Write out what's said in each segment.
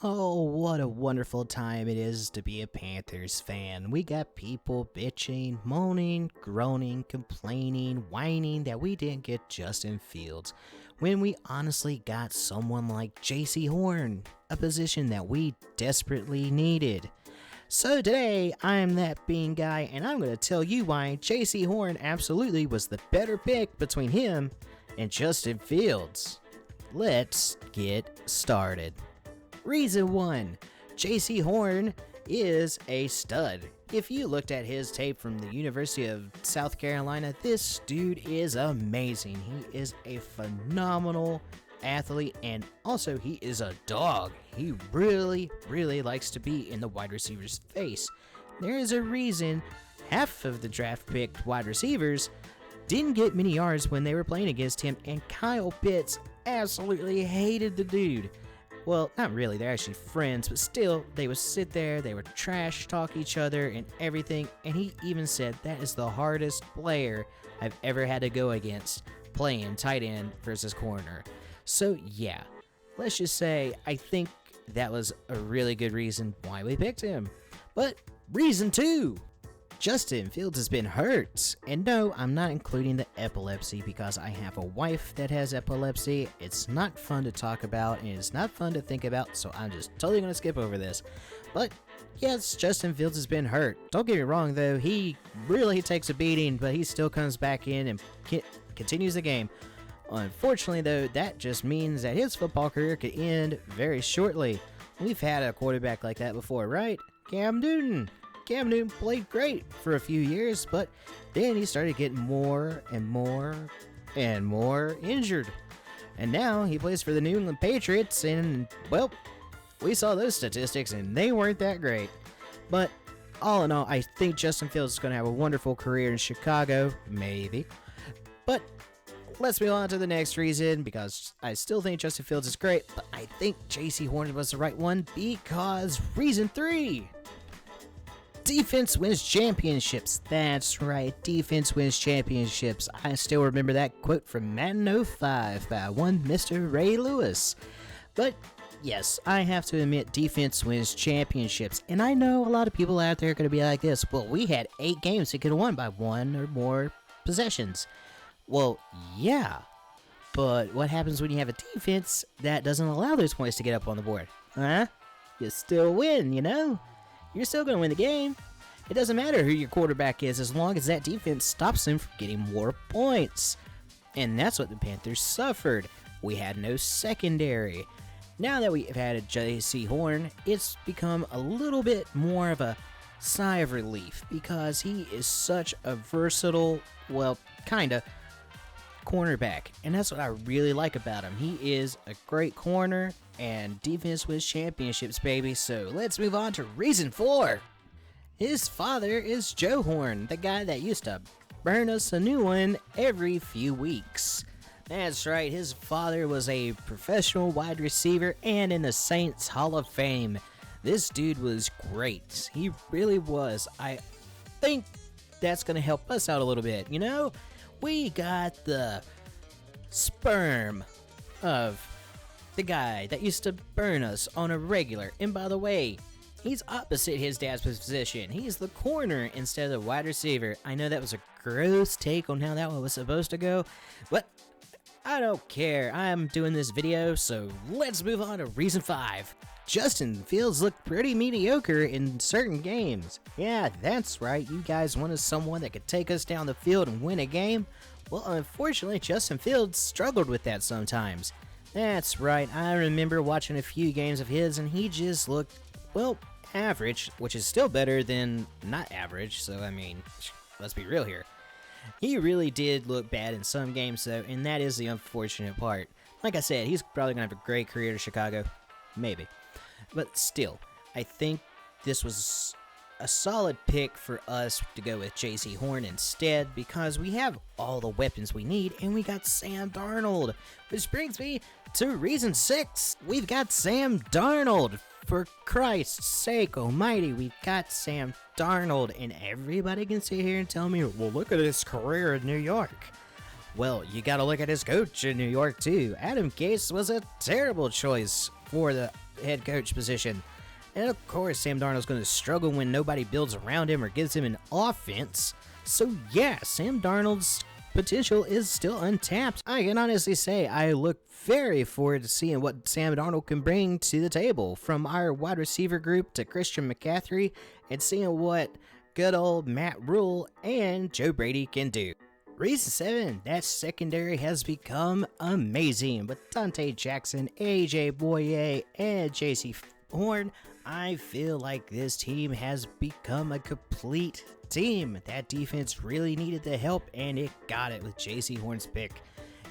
Oh, what a wonderful time it is to be a Panthers fan. We got people bitching, moaning, groaning, complaining, whining that we didn't get Justin Fields when we honestly got someone like Jaycee Horn, a position that we desperately needed. So today, I'm that bean guy, and I'm going to tell you why Jaycee Horn absolutely was the better pick between him and Justin Fields. Let's get started. Reason 1. Jaycee Horn is a stud. If you looked at his tape from the University of South Carolina, this dude is amazing. He is a phenomenal athlete, and also he is a dog. He really likes to be in the wide receiver's face. There is a reason half of the draft picked wide receivers didn't get many yards when they were playing against him, and Kyle Pitts absolutely hated the dude. Well, not really, they're actually friends, but still, they would sit there, they would trash talk each other and everything, and he even said that is the hardest player I've ever had to go against, playing tight end versus corner. So yeah, let's just say I think that was a really good reason why we picked him. But reason 2. Justin Fields has been hurt. And no, I'm not including the epilepsy because I have a wife that has epilepsy. It's not fun to talk about and it's not fun to think about, so I'm just totally going to skip over this. But yes, Justin Fields has been hurt. Don't get me wrong though, he really takes a beating, but he still comes back in and continues the game. Unfortunately though, that just means that his football career could end very shortly. We've had a quarterback like that before, right? Cam Newton played great for a few years, but then he started getting more and more injured. And now he plays for the New England Patriots, and, well, we saw those statistics, and they weren't that great. But all in all, I think Justin Fields is going to have a wonderful career in Chicago, maybe. But let's move on to the next reason, because I still think Justin Fields is great, but I think Jaycee Horn was the right one, because reason 3. Defense wins championships. That's right, defense wins championships. I still remember that quote from Madden 05 by one Mr. Ray Lewis. But yes, I have to admit, defense wins championships. And I know a lot of people out there are going to be like this. Well, we had 8 games that could have won by 1 or more possessions. Well, yeah. But what happens when you have a defense that doesn't allow those points to get up on the board? Huh? You still win, you know? You're still going to win the game. It doesn't matter who your quarterback is as long as that defense stops him from getting more points. And that's what the Panthers suffered. We had no secondary. Now that we've had Jaycee Horn, it's become a little bit more of a sigh of relief because he is such a versatile, well, kinda, cornerback. And that's what I really like about him. He is a great corner, and defense wins championships, baby. So let's move on to reason 4. His father is Joe Horn, the guy that used to burn us a new one every few weeks. That's right, his father was a professional wide receiver and in the Saints Hall of Fame. This dude was great. He really was. I think that's going to help us out a little bit, you know? We got the sperm of the guy that used to burn us on a regular. And by the way, he's opposite his dad's position. He's the corner instead of the wide receiver. I know that was a gross take on how that one was supposed to go, but I don't care. I'm doing this video, so let's move on to reason 5. Justin Fields looked pretty mediocre in certain games. Yeah, that's right. You guys wanted someone that could take us down the field and win a game? Well, unfortunately, Justin Fields struggled with that sometimes. That's right. I remember watching a few games of his, and he just looked, well, average, which is still better than not average. So, I mean, let's be real here. He really did look bad in some games, though, and that is the unfortunate part. Like I said, he's probably going to have a great career in Chicago. Maybe. But still, I think this was a solid pick for us to go with Jaycee Horn instead because we have all the weapons we need and we got Sam Darnold. Which brings me to reason 6. We've got Sam Darnold. For Christ's sake almighty, we've got Sam Darnold, and everybody can sit here and tell me, well, look at his career in New York. Well, you gotta look at his coach in New York, too. Adam Gase was a terrible choice for the head coach position. And of course, Sam Darnold's gonna struggle when nobody builds around him or gives him an offense. So yeah, Sam Darnold's potential is still untapped. I can honestly say I look very forward to seeing what Sam Darnold can bring to the table, from our wide receiver group to Christian McCaffrey, and seeing what good old Matt Rule and Joe Brady can do. Reason 7, that secondary has become amazing with Dante Jackson, AJ Boye, and Jaycee Horn. I feel like this team has become a complete team. That defense really needed the help, and it got it with Jaycee Horn's pick.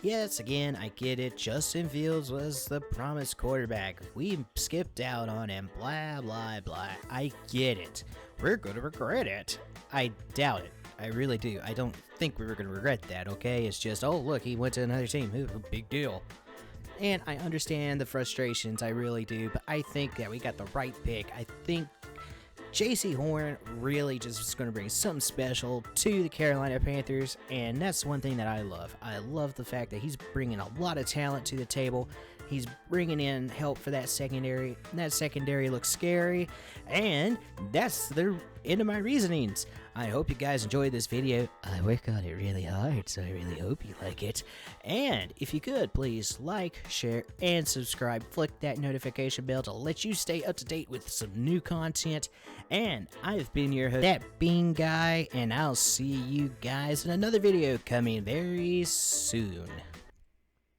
Yes, again, I get it. Justin Fields was the promised quarterback. We skipped out on him. Blah, blah, blah. I get it. We're going to regret it. I doubt it. I really do. I don't think we were going to regret that, okay? It's just, oh, look, he went to another team. Ooh, big deal. And I understand the frustrations. I really do. But I think that we got the right pick. I think Jaycee Horn really just is going to bring something special to the Carolina Panthers, and that's one thing that I love. I love the fact that he's bringing a lot of talent to the table. He's bringing in help for that secondary. That secondary looks scary, and that's the end of my reasonings. I hope you guys enjoyed this video. I work on it really hard, so I really hope you like it. And if you could, please like, share, and subscribe. Flick that notification bell to let you stay up to date with some new content. And I've been your host, That Bean Guy, and I'll see you guys in another video coming very soon.